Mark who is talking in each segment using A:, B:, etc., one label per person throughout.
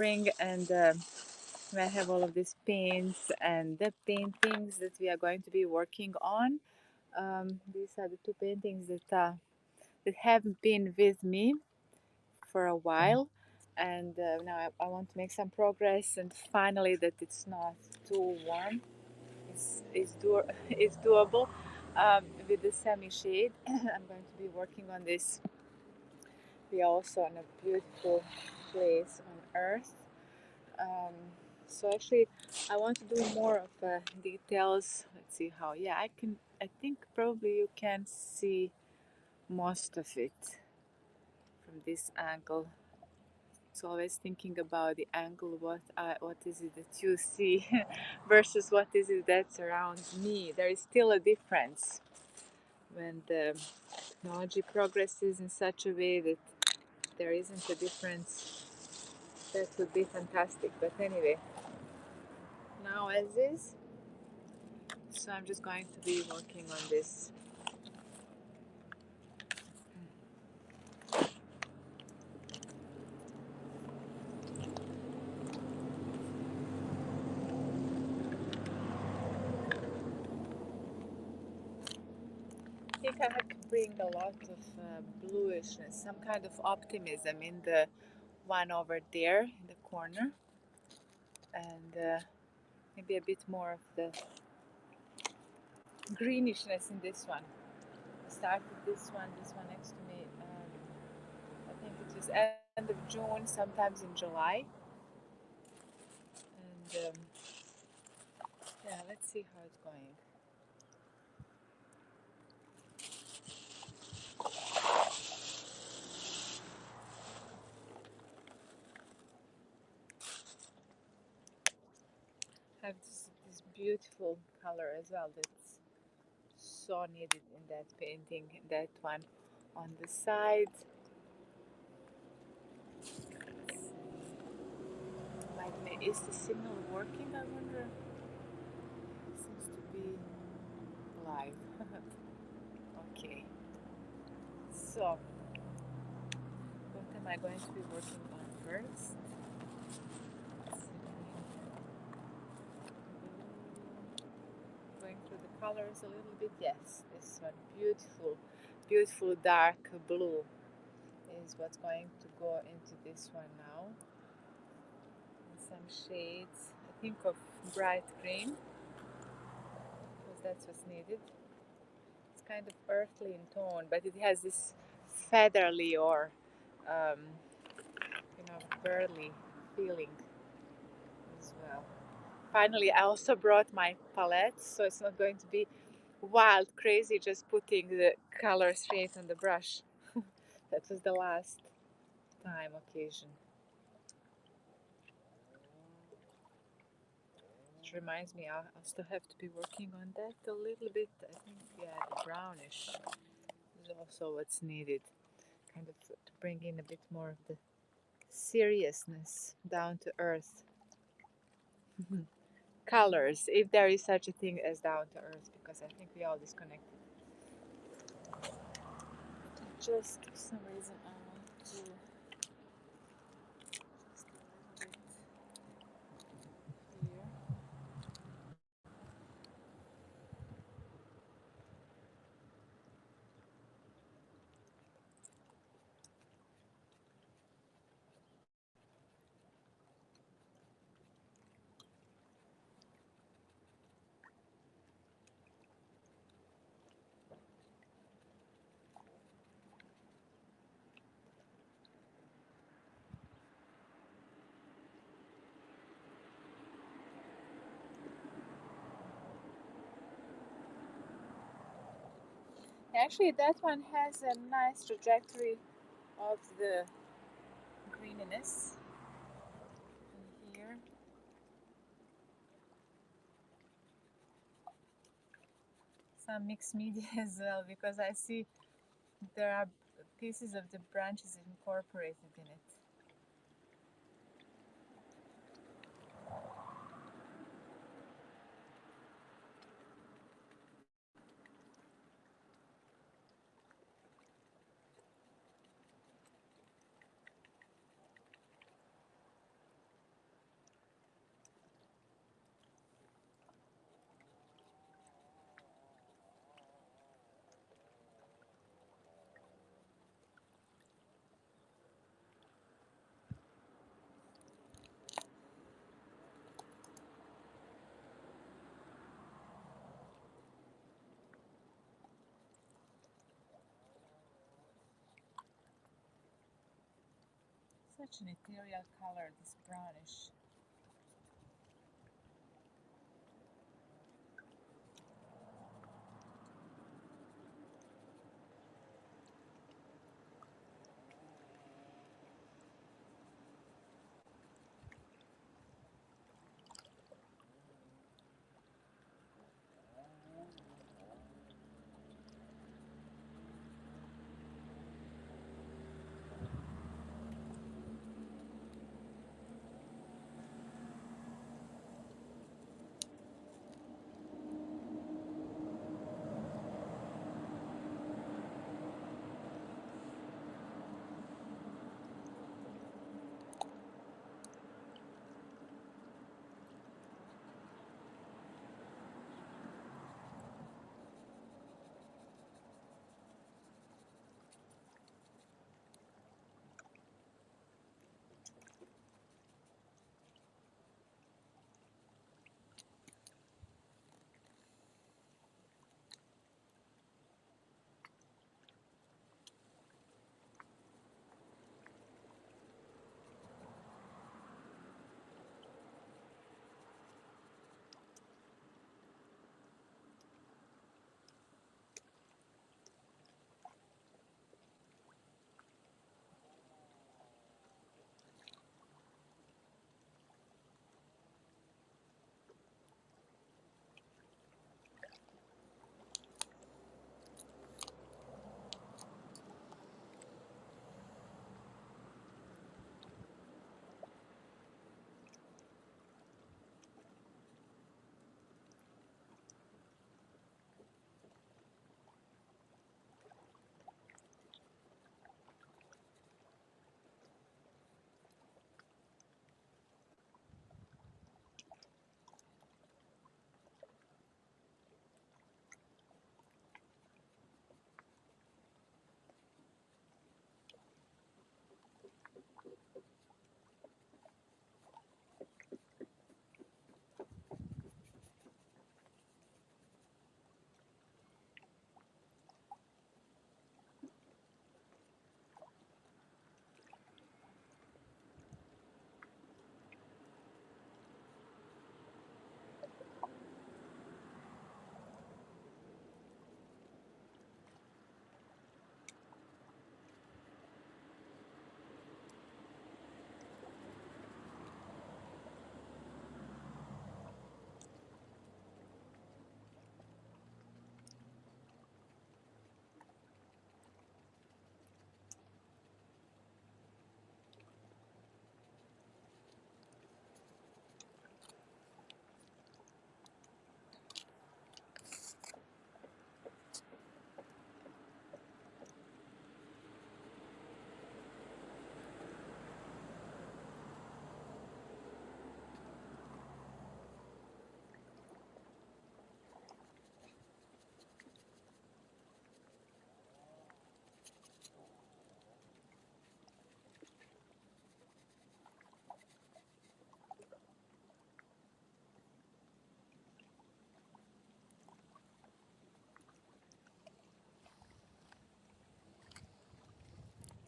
A: spring, and I have all of these paints and the paintings that we are going to be working on. These are the two paintings that have been with me for a while, and now I want to make some progress. And finally, that it's not too warm, it's doable with the semi shade. I'm going to be working on this. We are also on a beautiful place on Earth. Um, so actually, I want to do more of details. Let's see how. Yeah, I can. I think probably you can see most of it from this angle. So always thinking about the angle. What is it that you see versus what is it that's around me? There is still a difference when the technology progresses in such a way that there isn't a difference. That would be fantastic. But anyway, now as is. So I'm just going to be working on this. I think I have to bring a lot of bluishness, some kind of optimism in the one over there in the corner, and maybe a bit more of the greenishness in this one. I started this one next to me. I think it was end of June, sometimes in July, and yeah, let's see how it's going. Have this beautiful color as well that's so needed in that painting, that one on the side. Is the signal working? I wonder. It seems to be live. Okay, so what am I going to be working on first? Going through the colors a little bit. Yes, this one, beautiful, beautiful dark blue is what's going to go into this one now. And some shades, I think of bright green, because that's what's needed. It's kind of earthly in tone, but it has this featherly or um, burly feeling as well. Finally, I also brought my palette, so it's not going to be wild, crazy, just putting the color straight on the brush. That was the last time occasion. Which reminds me, I'll still have to be working on that a little bit. I think, yeah, the brownish is also what's needed. Kind of to bring in a bit more of the seriousness, down to earth. Colors, if there is such a thing as down to earth, because I think we all disconnected. Just for some reason, I want to just a little bit here. Actually, that one has a nice trajectory of the greeniness in here. Some mixed media as well, because I see there are pieces of the branches incorporated in it. such an ethereal color, this brownish.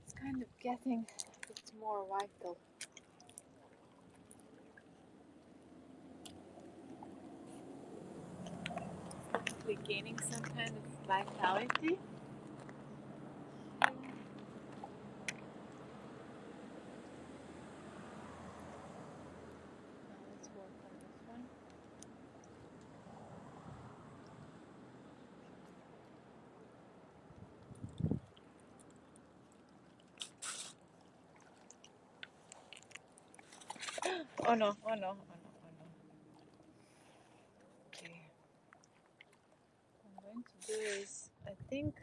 A: It's kind of getting a bit more vital. We're gaining some kind of vitality. Now let's work on this one. Oh no, oh no, oh no, oh no. Okay. What I'm going to do is, I think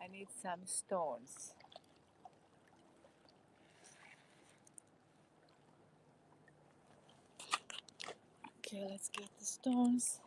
A: I need some stones. Okay, let's get the stones.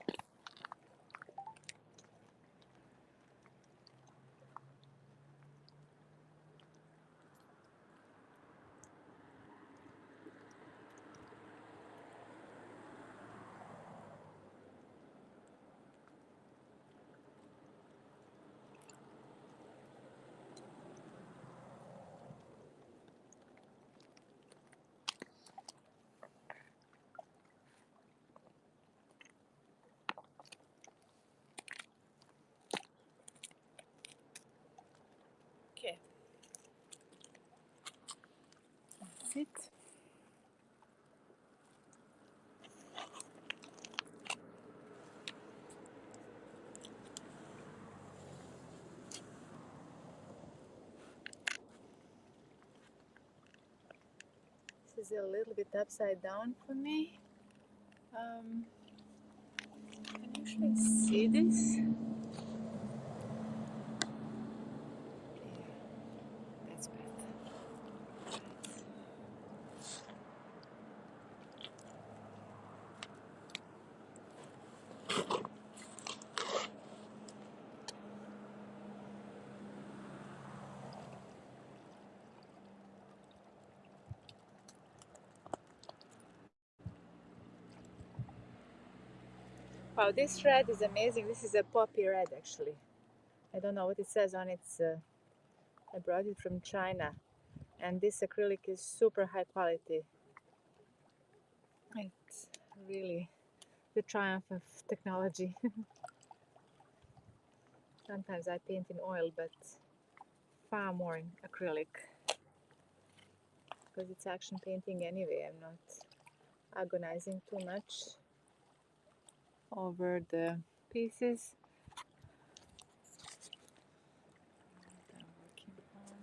A: it. This is a little bit upside down for me. Can you actually see this? Yeah, that's better. Wow, this red is amazing. This is a poppy red, actually. I don't know what it says on it. I brought it from China, and this acrylic is super high quality. It's really the triumph of technology. Sometimes I paint in oil, but far more in acrylic because it's action painting anyway. I'm not agonizing too much over the pieces. I'm working on.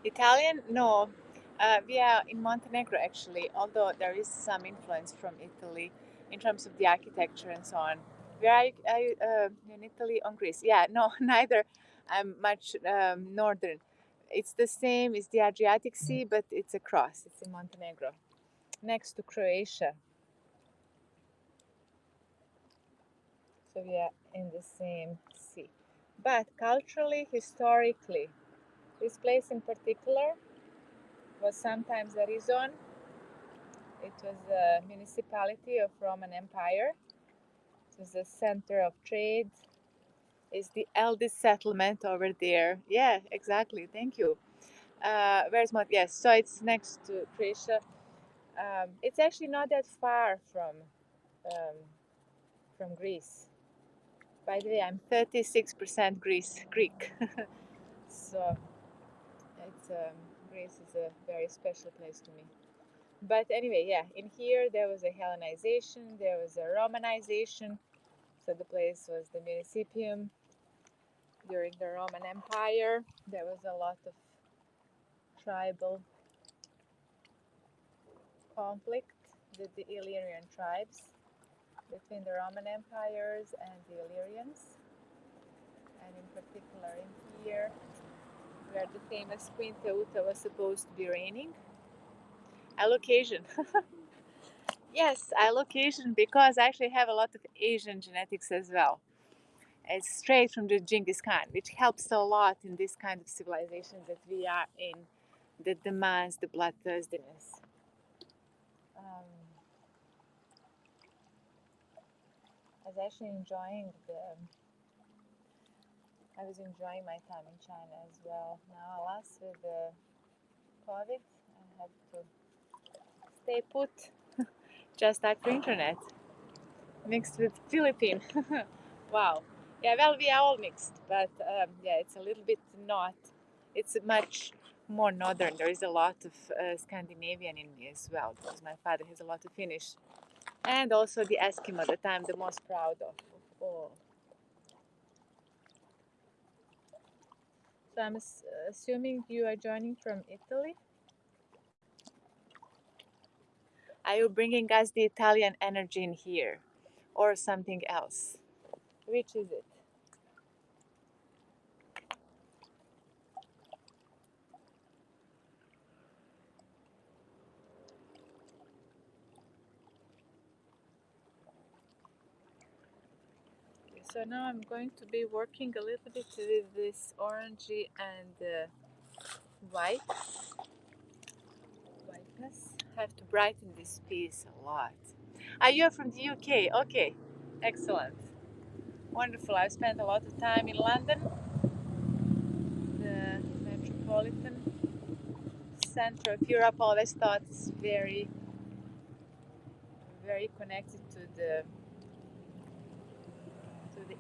A: Italian? No. We are in Montenegro actually, although there is some influence from Italy in terms of the architecture and so on. Where are you in Italy? On Greece? Yeah, no, neither. I'm much northern. It's the same, it's the Adriatic Sea, but it's across. It's in Montenegro, next to Croatia. So we are in the same sea. But culturally, historically, this place in particular was sometimes a Rizon. It was a municipality of Roman Empire. It was the center of trade. It's the eldest settlement over there. Yeah, exactly. Thank you. Where's Mont? Yes, so it's next to Croatia. It's actually not that far um, from Greece. By the way, I'm 36% Greek. So it's Greece is a very special place to me. But anyway, yeah, in here there was a Hellenization, there was a Romanization. So the place was the Municipium during the Roman Empire. There was a lot of tribal conflict with the Illyrian tribes between the Roman empires and the Illyrians. And in particular in here, where the famous Queen Teuta was supposed to be reigning. I look Asian. Yes, I look Asian because I actually have a lot of Asian genetics as well. It's straight from the Genghis Khan, which helps a lot in this kind of civilizations that we are in, that demands the bloodthirstiness. Um, I was actually enjoying I was enjoying my time in China as well. Now, alas, with the COVID, I have to stay put just after internet, mixed with Philippine. Wow. Yeah, well, we are all mixed, but yeah, it's a little bit not. It's much more northern. There is a lot of Scandinavian in me as well, because my father has a lot of Finnish, and also the Eskimo that I'm the most proud of all. So I'm assuming you are joining from Italy. Are you bringing us the Italian energy in here, or something else? Which is it? So now I'm going to be working a little bit with this orangey and white whiteness. I have to brighten this piece a lot. Ah, you're from the UK. Okay, excellent, wonderful. I've spent a lot of time in London, the metropolitan center of Europe. Always thought it's very, very connected to the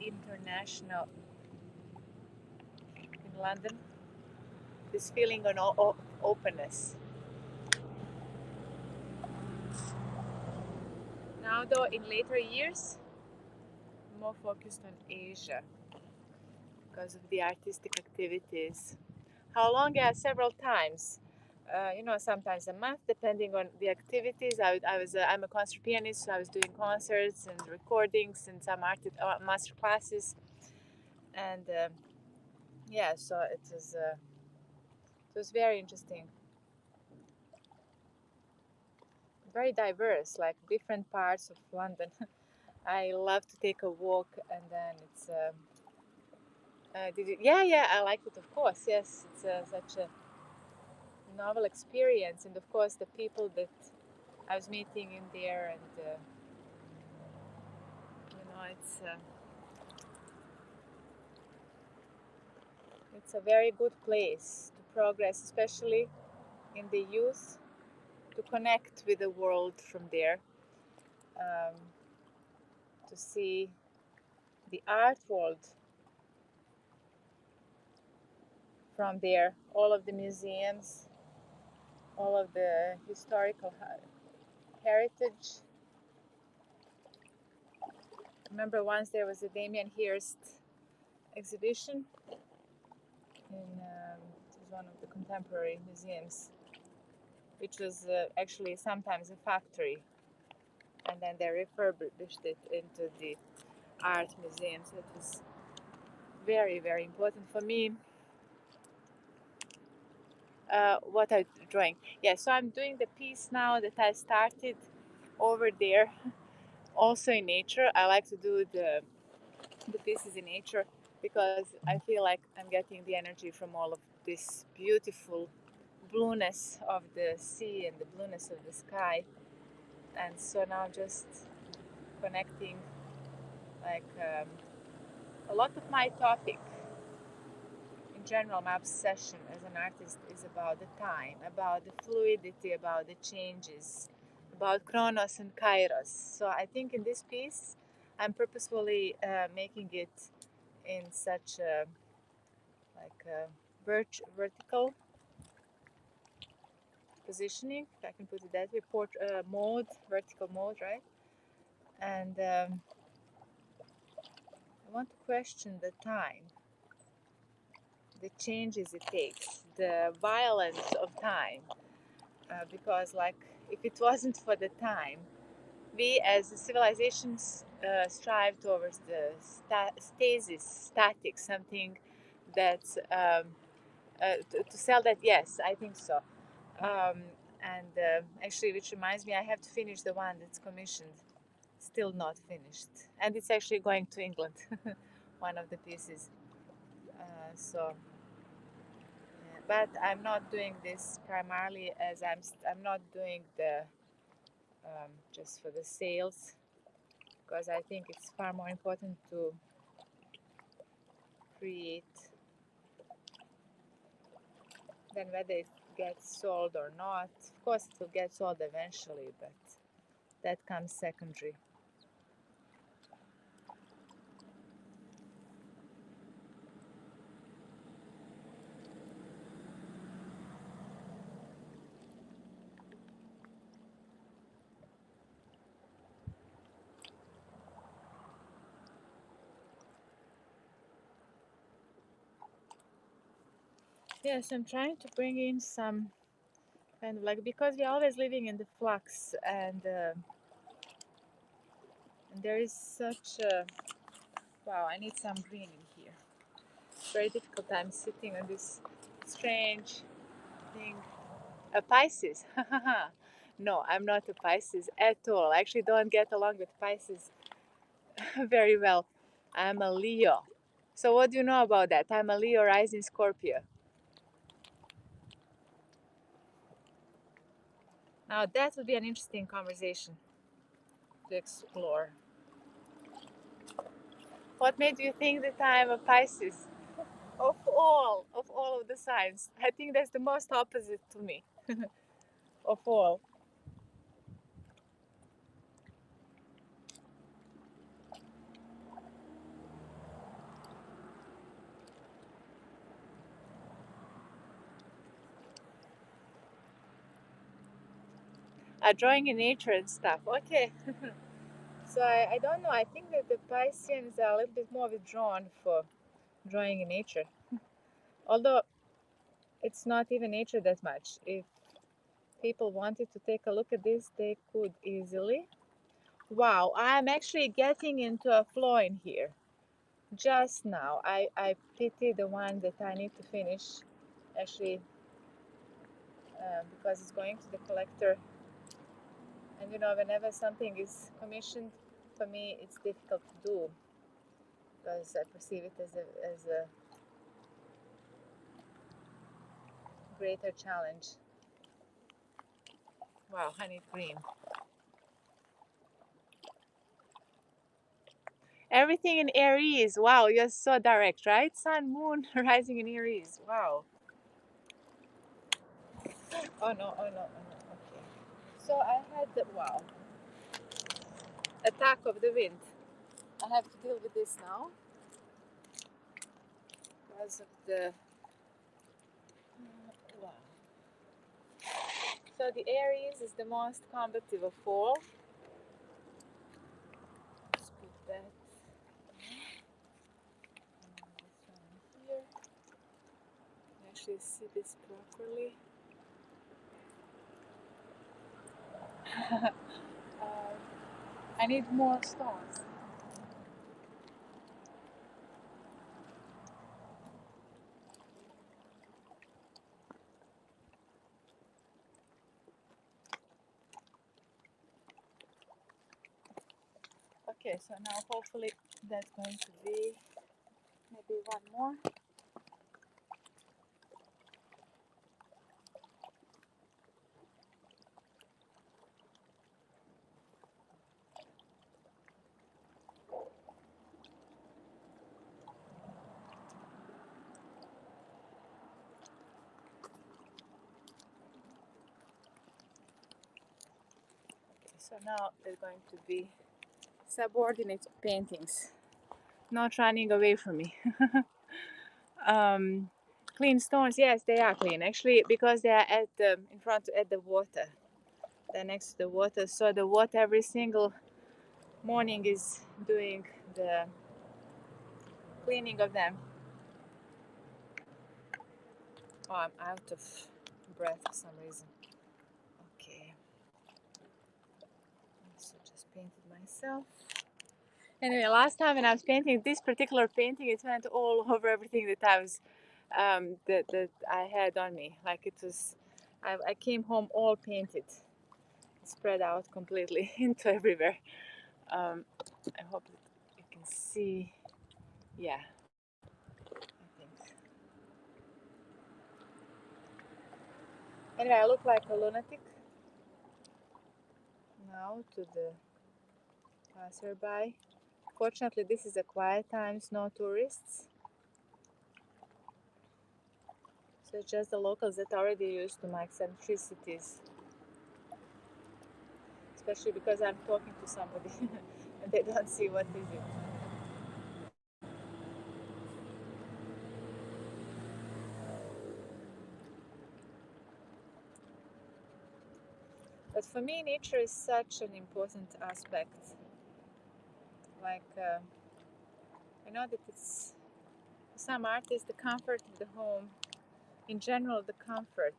A: international in London. This feeling of openness. Now, though, in later years, more focused on Asia because of the artistic activities. How long? Yeah, several times. Sometimes a month, depending on the activities. I'm a concert pianist, so I was doing concerts and recordings and some master classes, and yeah, so it was very interesting, very diverse, like different parts of London. I love to take a walk, and then it's. Did you? Yeah, yeah, I like it, of course. Yes, it's such a novel experience, and of course the people that I was meeting in there, and it's a very good place to progress, especially in the youth, to connect with the world from there, um, to see the art world from there, all of the museums, all of the historical heritage. Remember once there was a Damien Hirst exhibition it was one of the contemporary museums, which was actually sometimes a factory, and then they refurbished it into the art museum. So it was very, very important for me. What I'm drawing, yeah. So I'm doing the piece now that I started over there, also in nature. I like to do the pieces in nature because I feel like I'm getting the energy from all of this beautiful blueness of the sea and the blueness of the sky. And so now just connecting, like a lot of my topic in general, my obsession as an artist is about the time, about the fluidity, about the changes, about chronos and kairos. So I think in this piece I'm purposefully making it in such a like a vertical positioning, if I can put it that way, mode, vertical mode, right? And I want to question the time, the changes it takes, the violence of time, because, like, if it wasn't for the time, we as civilizations strive towards the stasis, static, something that's to sell that. Yes, I think so. Um, and actually, which reminds me, I have to finish the one that's commissioned, still not finished, and it's actually going to England. one of the pieces. So, but I'm not doing this primarily as I'm not doing the just for the sales, because I think it's far more important to create than whether it gets sold or not. Of course, it will get sold eventually, but that comes secondary. Yes, I'm trying to bring in some kind of like, because we're always living in the flux, and there is such a wow. I need some green in here. It's very difficult. I'm sitting on this strange thing. A Pisces. No, I'm not a Pisces at all. I actually don't get along with Pisces very well. I'm a Leo. So what do you know about that? I'm a Leo rising Scorpio. Now that would be an interesting conversation to explore. What made you think that I'm a Pisces? Of all of the signs, I think that's the most opposite to me of all. Drawing in nature and stuff. Okay. So I don't know. I think that the Pisceans are a little bit more withdrawn for drawing in nature. Although it's not even nature that much. If people wanted to take a look at this, they could easily. Wow, I'm actually getting into a flow in here. Just now, I pity the one that I need to finish, actually, because it's going to the collector. And whenever something is commissioned, for me, it's difficult to do because I perceive it as a greater challenge. Wow, honey green. Everything in Aries. Wow, you're so direct, right? Sun, moon, rising in Aries. Wow. Oh no, oh no, oh no. Okay. So I had the wow attack of the wind. I have to deal with this now because of the wow. So the Aries is the most combative of all. Let's put that this one here. Actually see this properly. um, I need more stones. Okay, so now hopefully that's going to be maybe one more. Okay, so now they're going to be subordinate paintings, not running away from me. um, Clean stones, yes, they are clean actually, because they are at the in front at the water. They're next to the water, so the water every single morning is doing the cleaning of them. Oh, I'm out of breath for some reason. Okay, so just painted myself. Anyway, last time when I was painting this particular painting, it went all over everything that I was that I had on me. Like it was, I came home all painted, spread out completely into everywhere. I hope that you can see. Yeah, I think. Anyway, I look like a lunatic now to the passerby. Fortunately, this is a quiet time, no tourists. So it's just the locals that are already used to my eccentricities, especially because I'm talking to somebody and they don't see what is it. But for me, nature is such an important aspect. Like, I know that it's for some artists, the comfort of the home, in general, the comfort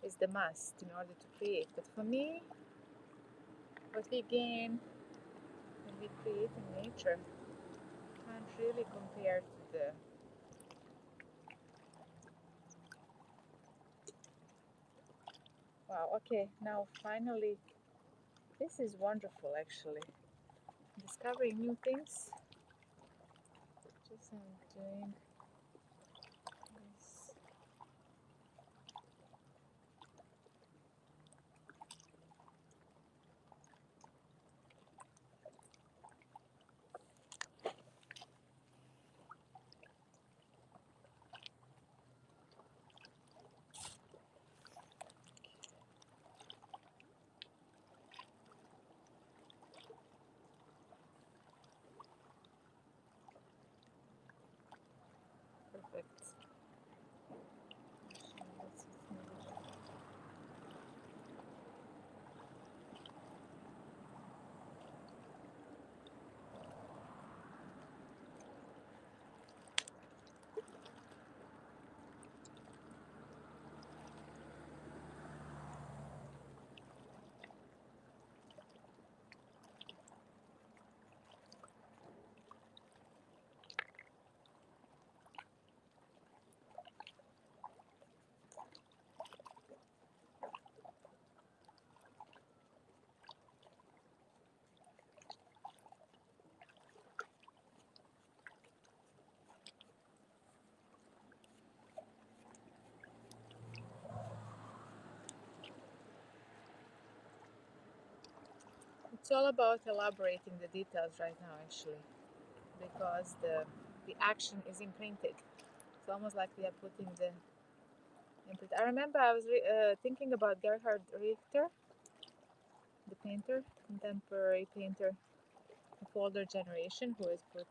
A: is the must in order to create. But for me, what we gain when we create in nature can't really compare to the. Wow, okay, now finally, this is wonderful actually. Discovering new things. Just I'm doing this. Perfect. It's all about elaborating the details right now, actually, because the action is imprinted. It's almost like we are putting the imprint. I remember I was thinking about Gerhard Richter, the painter, contemporary painter of older generation, who has put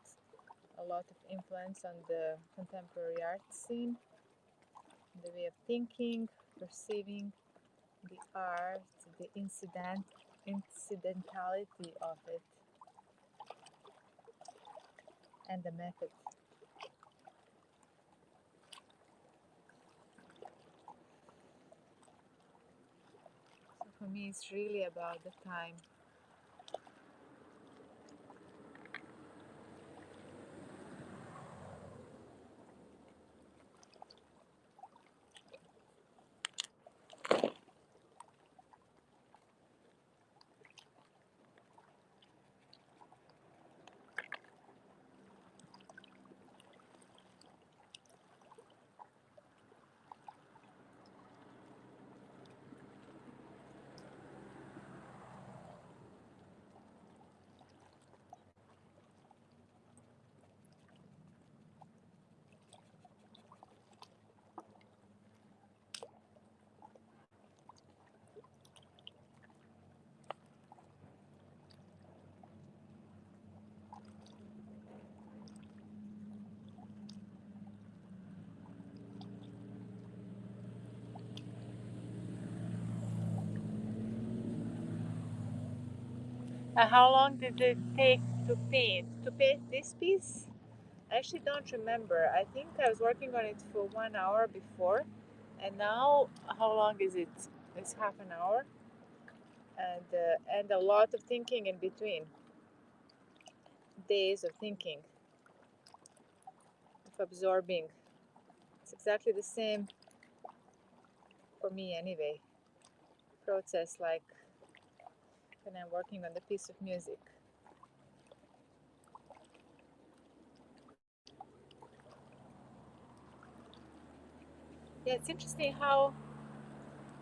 A: a lot of influence on the contemporary art scene, the way of thinking, perceiving the art, the incidentality of it, and the method. So for me, it's really about the time. How long did it take to paint? To paint this piece? I actually don't remember. I think I was working on it for 1 hour before, and now how long is it? It's half an hour, and a lot of thinking in between. Days of thinking, of absorbing. It's exactly the same for me anyway. Process like when I'm working on the piece of music. Yeah, it's interesting how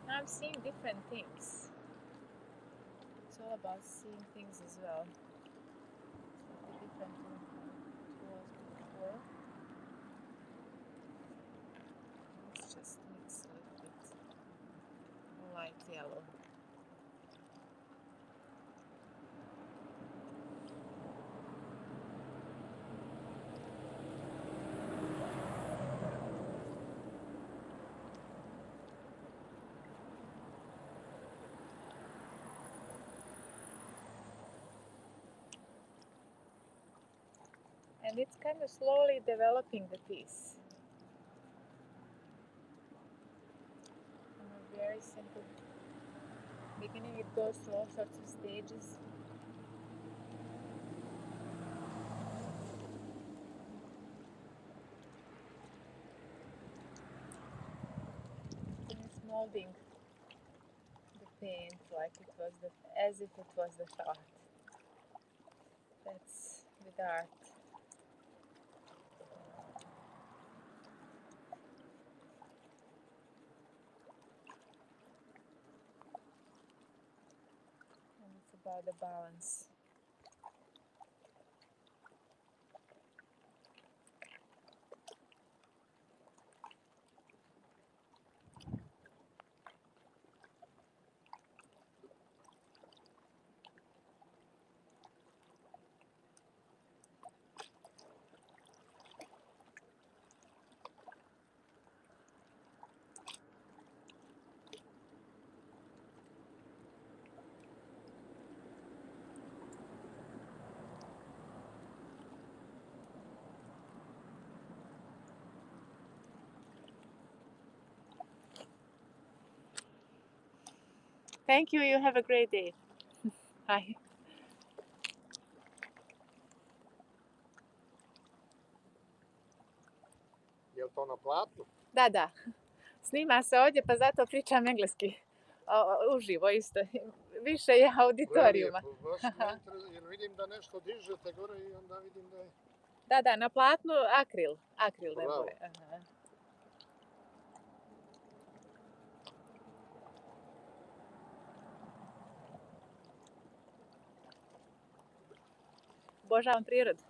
A: I'm seeing different things. It's all about seeing things as well. Slightly different than how it was before. Let's just mix a little bit light yellow. And it's kind of slowly developing the piece. From a very simple beginning, it goes through all sorts of stages. And it's molding the paint like it was as if it was the thought. That's with art. And it's about the balance. Thank you. You have a great day. Bye.
B: Je li to na platnu?
A: Da, da. Snima se ovdje, pa zato pričam engleski. Uživo isto. Više je auditorijuma.
B: Prelijepo, baš me interesuje, jer vidim da nešto dižete gore i onda vidim da je...
A: Da, da, na platnu akril. Akrilne
B: Bravo.
A: boje. Aha. Obožavam prirodu.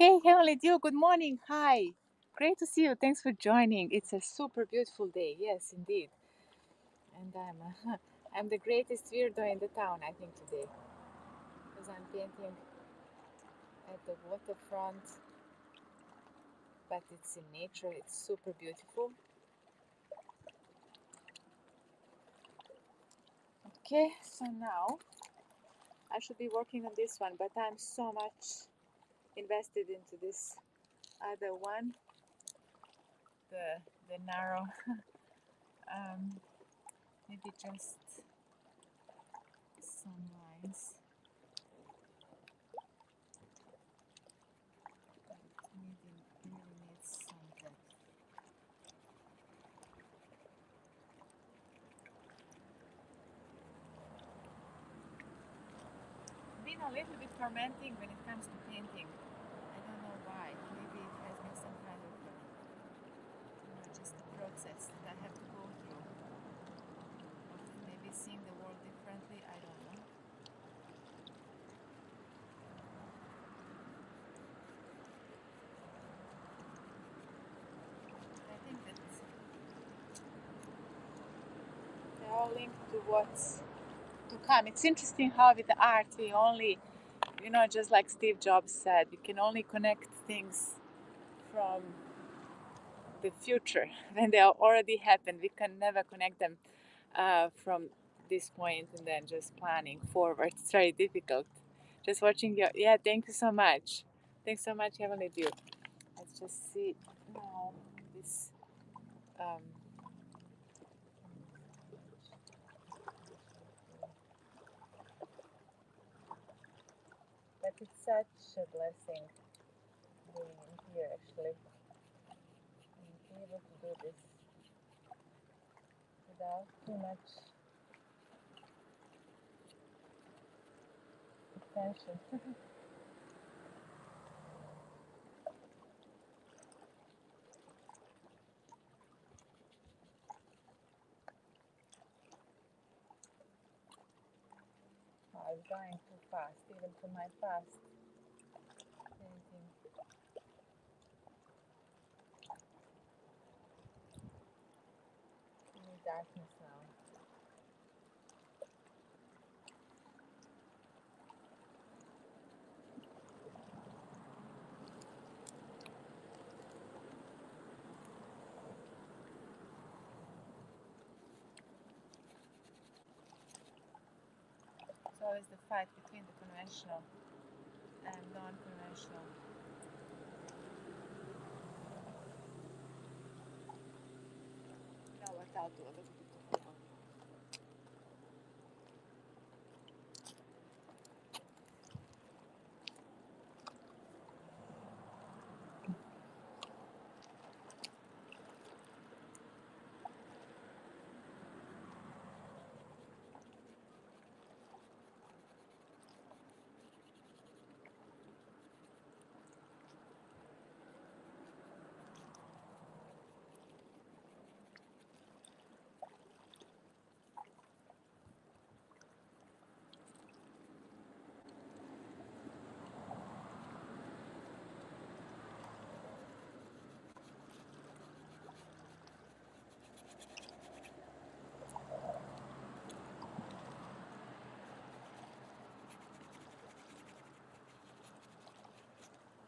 A: Hey, Heavenly Dew, good morning. Hi. Great to see you. Thanks for joining. It's a super beautiful day. Yes, indeed. And I'm the greatest weirdo in the town, I think, today. Because I'm painting at the waterfront, but it's in nature. It's super beautiful. Okay, so now I should be working on this one, but I'm so much invested into this other one, the narrow. um, Maybe just some lines. Really needs some depth. Been a little bit tormenting when it comes to painting. I don't know why. Maybe it has been some kind of, just a process that I have to go through. Of maybe seeing the world differently. I don't know. I think that they're all linked to what's to come. It's interesting how with the art we only, just like Steve Jobs said, we can only connect things from the future when they already happened. We can never connect them from this point and then just planning forward. It's very difficult. Just watching your, yeah, thank you so much. Thanks so much, Heavenly Dew. Let's just see now this. Um, but it's such a blessing being in here actually and be able to do this without too much tension. Oh, I was going too fast, even for my fast painting. I need darkness now. It's always the fight between the conventional and non-conventional. You know what I'll do? A little bit of yellow.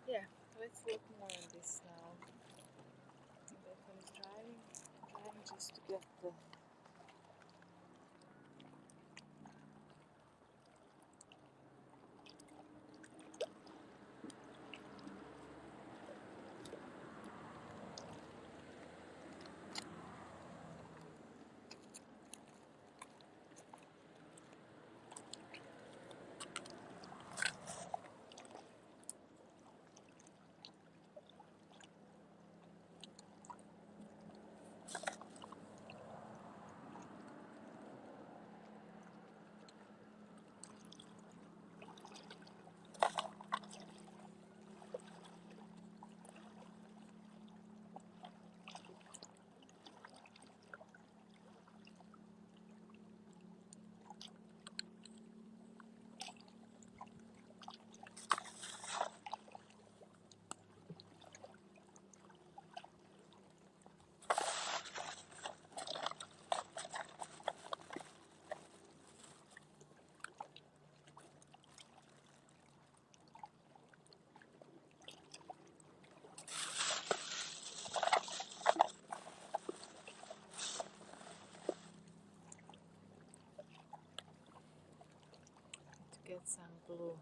A: Yeah, let's work more on this now. That one is drying just to get the. some blue.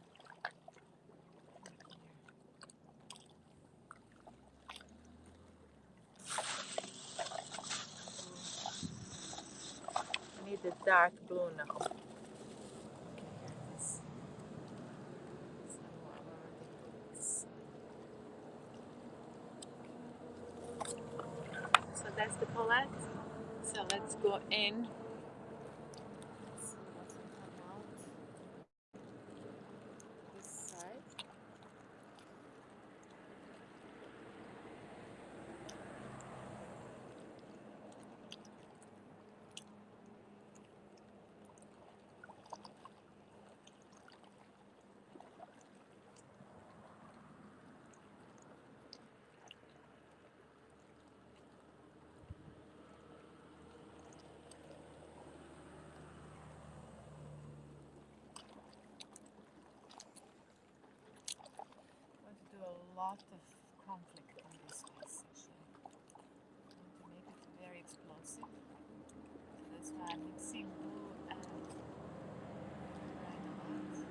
A: I need the dark blue now. Okay, here it is. Somewhere already. So that's the palette. So let's go in. See what will come out. This side. I want to do a lot of conflict on this piece actually. I want to make it very explosive. So that's why I'm mixing blue and bright white.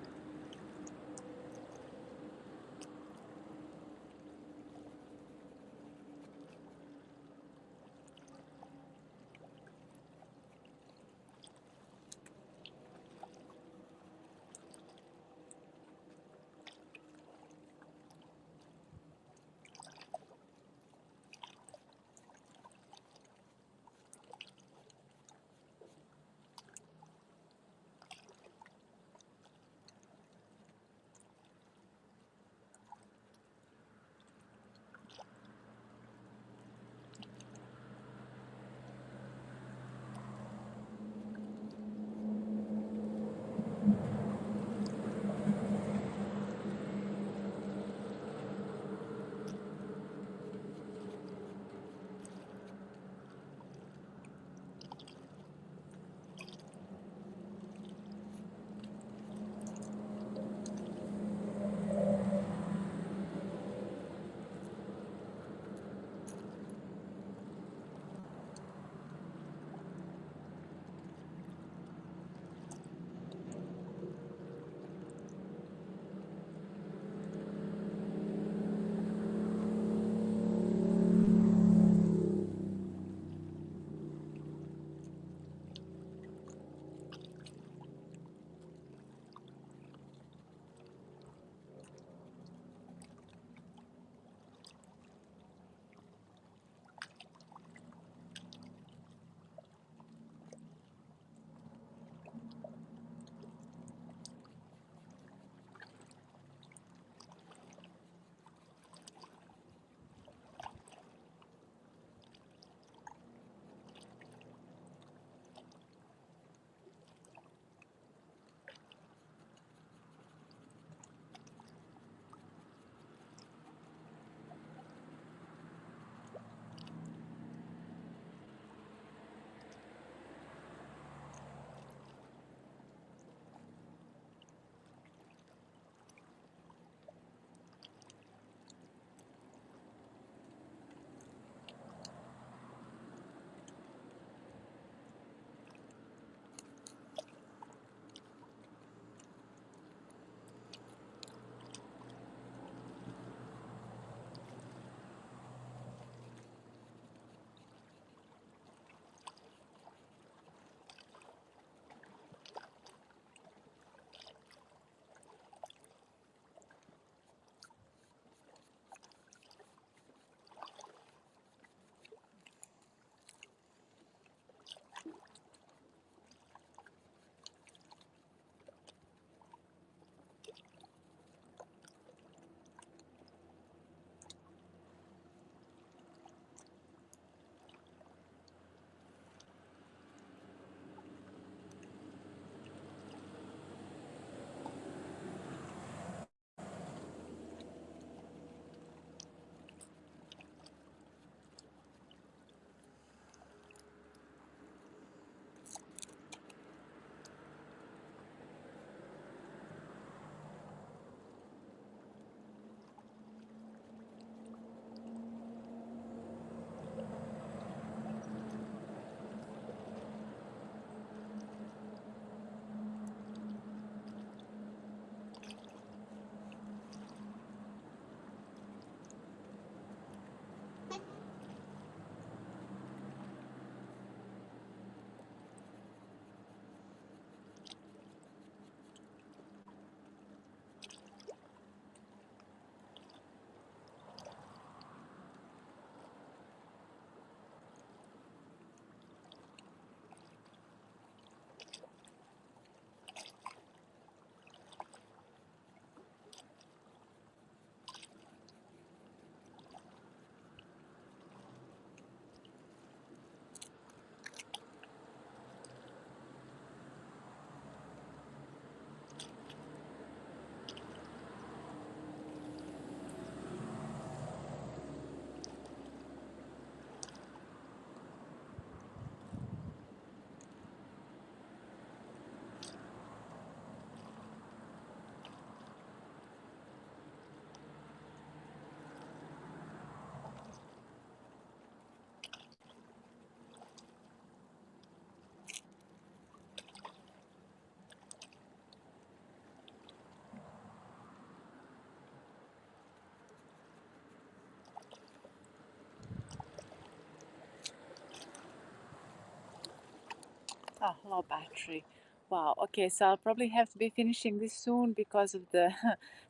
A: Oh, low battery. Wow. Okay, so I'll probably have to be finishing this soon because of the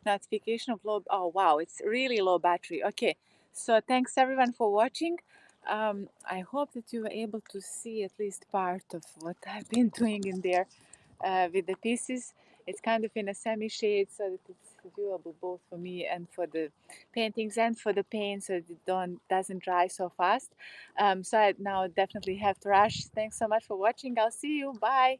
A: notification of low. Oh, wow, it's really low battery. Okay, so thanks everyone for watching. I hope that you were able to see at least part of what I've been doing in there with the pieces. It's kind of in a semi shade so that it's doable both for me and for the paintings and for the paint so that it doesn't dry so fast. So I now definitely have to rush. Thanks so much for watching. I'll see you. Bye.